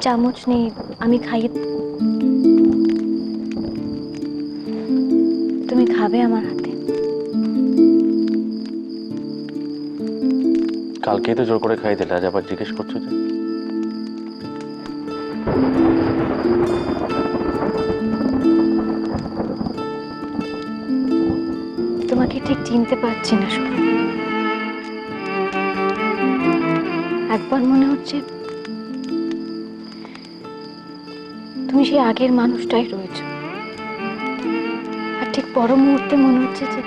চামচ নেই, আমি খাইয়ে। তুমি খাবে আমার হাতে? কালকেই তো জোর করে খাই দিলে, আজ আবার জিজ্ঞেস করছো যে? তোমাকে ঠিক চিনতে পারছি না শুধু। একবার মনে হচ্ছে তুমি সেই আগের মানুষটাই রয়েছো, আর ঠিক পর মুহূর্তে মনে হচ্ছে যে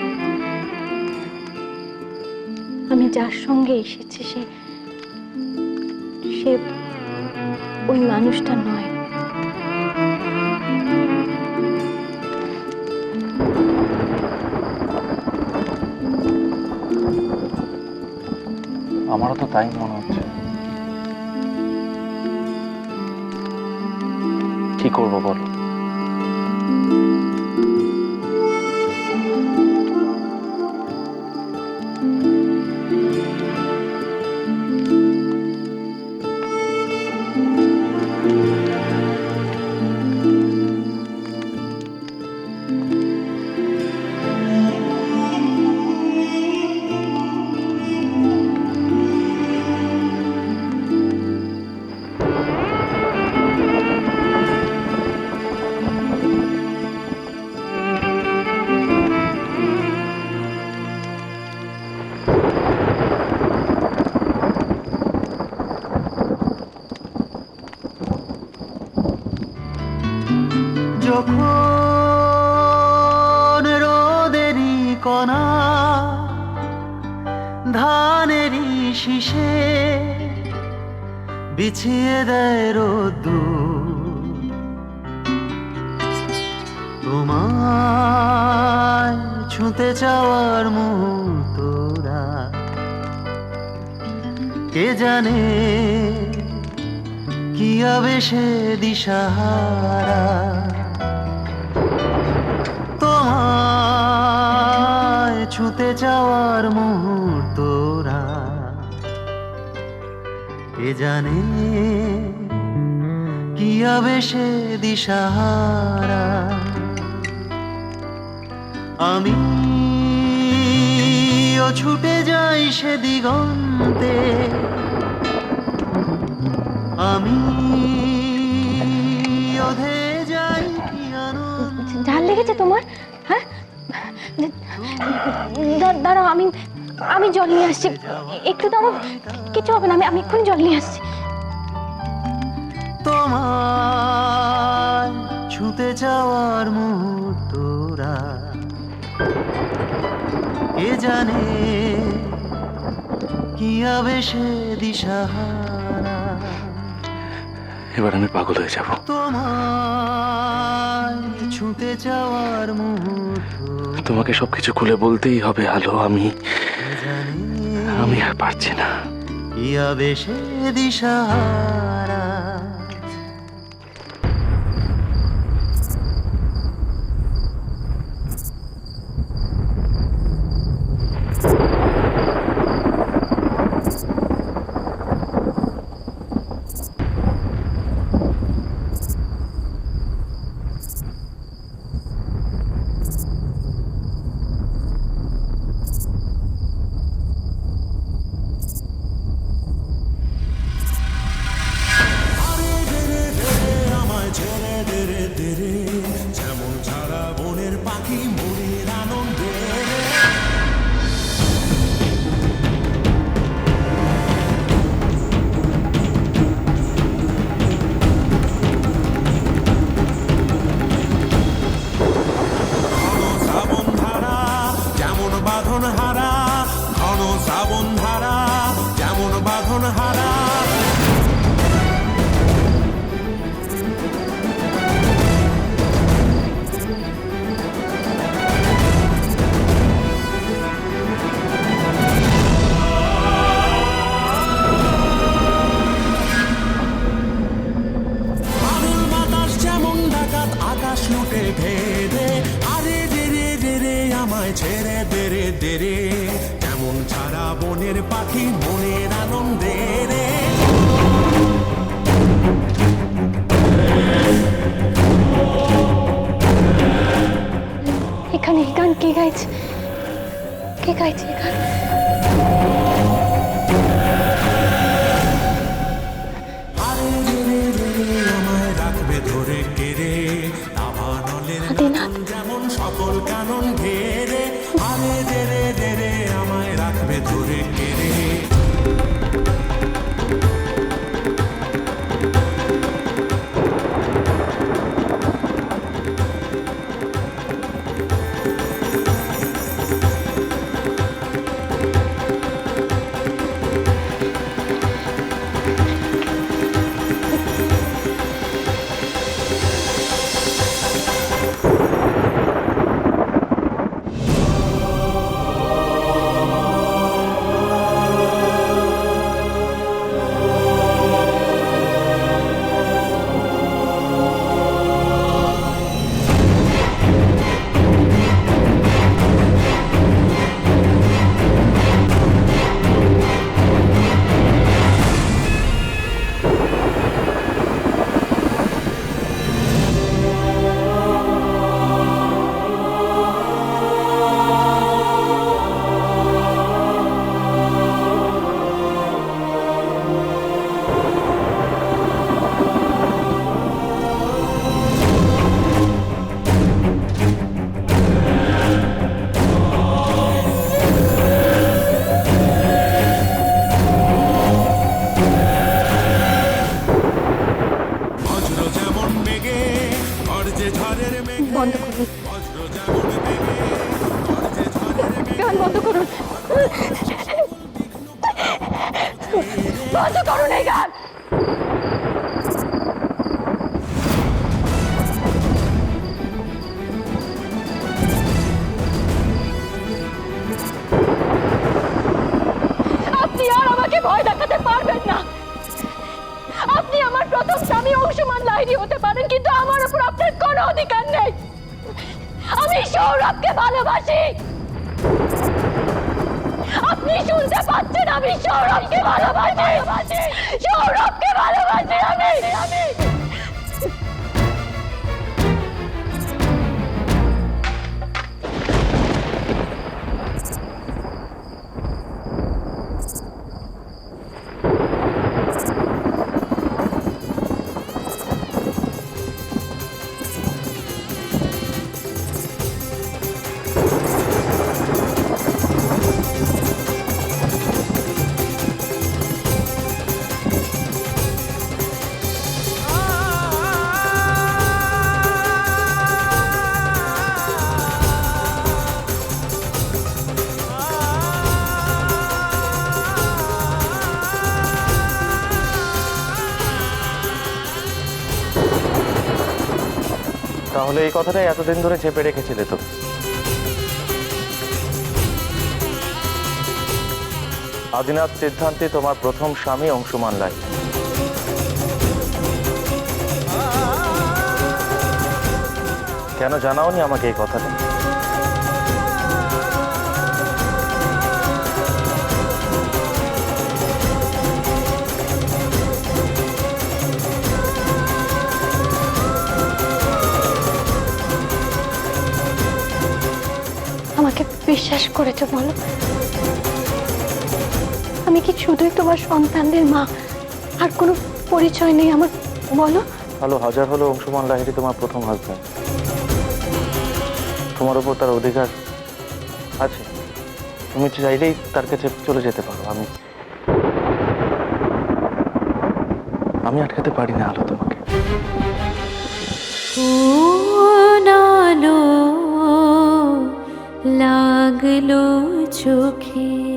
আমি যার সঙ্গে এসেছি সে ওই মানুষটা নয়। আমারও তো তাই মনে হচ্ছে। কি করবো বলো? যখন রোদেরই কণা ধানেরই শীষে বিছিয়ে দেয় রোদ্দুর, তোমায় ছুঁতে চাওয়ার মুহূর্তরা কে জানে কি আবেশে দিশাহারা। তোমায় ছুঁতে যাওয়ার মুহূর্তরা কে জানে কি আবেশে দিশাহারা। আমি ও ছুটে যাই সে দিগন্তে, আমি ওধে যাই কি আনন্দ। ঝাল লেগেছে তোমার? হ্যাঁ, দাঁড়াও, আমি জল নিয়ে আসছি। একটু দাঁড়াও, কিছু হবে না, আমি এক্ষুনি জল নিয়ে আসছি। তোমায় ছুঁতে যাওয়ার মুহূর্তরা কে জানে কি আবেশে দিশাহারা। এবার আমি পাগল হয়ে যাব। তোমায় ছুঁতে যাওয়ার মুহূর্ত তোমাকে সবকিছু খুলে বলতেই হবে। আলো, আমি আর পারছি না। কি আবেশে দিশাহারা। যেমন ছাড়া বনের পাখি মনের আনন্দে শ্রাবণ ধারা যেমন বাঁধন হারা, ঘন শ্রাবণ ধারা যেমন বাঁধন হারা। ছেড়ে দেরে দেরে, যেমন ছাড়া বনের পাখি মনের আনন্দে রে। এখানে এই গান কে গাইছে? কে গাইছে এই গান? আরে রে রে রে আমায় রাখবে ধরে কেড়ে, দাবানলের আদিনাথ। যেমন সকল কানন ঘেরে। আরে রে রে রে রে আমায় রাখবে ধরে কেড়ে। বজ্র যেমন বেগে গর্জে ঝড়ের মেঘে, বন্ধ করুন, বজ্র যেমন বেগে গর্জে ঝড়ের মেঘে। গান বন্ধ করুন, বন্ধ করুন এই গান। আপনি আর আমাকে ভয় দেখাতে পারবেন না। আপনি আমার প্রথম স্বামী অংশুমান লাহিড়ী হতে পারেন, কিন্তু আমার উপর আপনার কোনো অধিকার নেই। আমি সৌরভকে ভালোবাসি। আপনি শুনতে পাচ্ছেন? আমি সৌরভকে ভালোবাসি, সৌরভকে ভালোবাসি আমি। তাহলে এই কথাটাই এতদিন ধরে চেপে রেখেছিলে তো? আদিনাথ সিদ্ধান্তে তোমার প্রথম স্বামী অংশুমান লাহিড়ী। কেন জানাওনি আমাকে এই কথাটা? আমাকে বিশ্বাস করেছো বলো? আমি কি শুধুই তোমার সন্তানদের মা, আর কোনো পরিচয় নেই আমার? বলো। ভালো হাজার হলো অংশুমান লাহিড়ী তোমার প্রথম হাজবেন্ড। তোমার উপর তার অধিকার আছে। তুমি চাইলেই তার কাছে চলে যেতে পারো। আমি আটকাতে পারি না আলো তোমাকে। নালো লাগলো চোখে।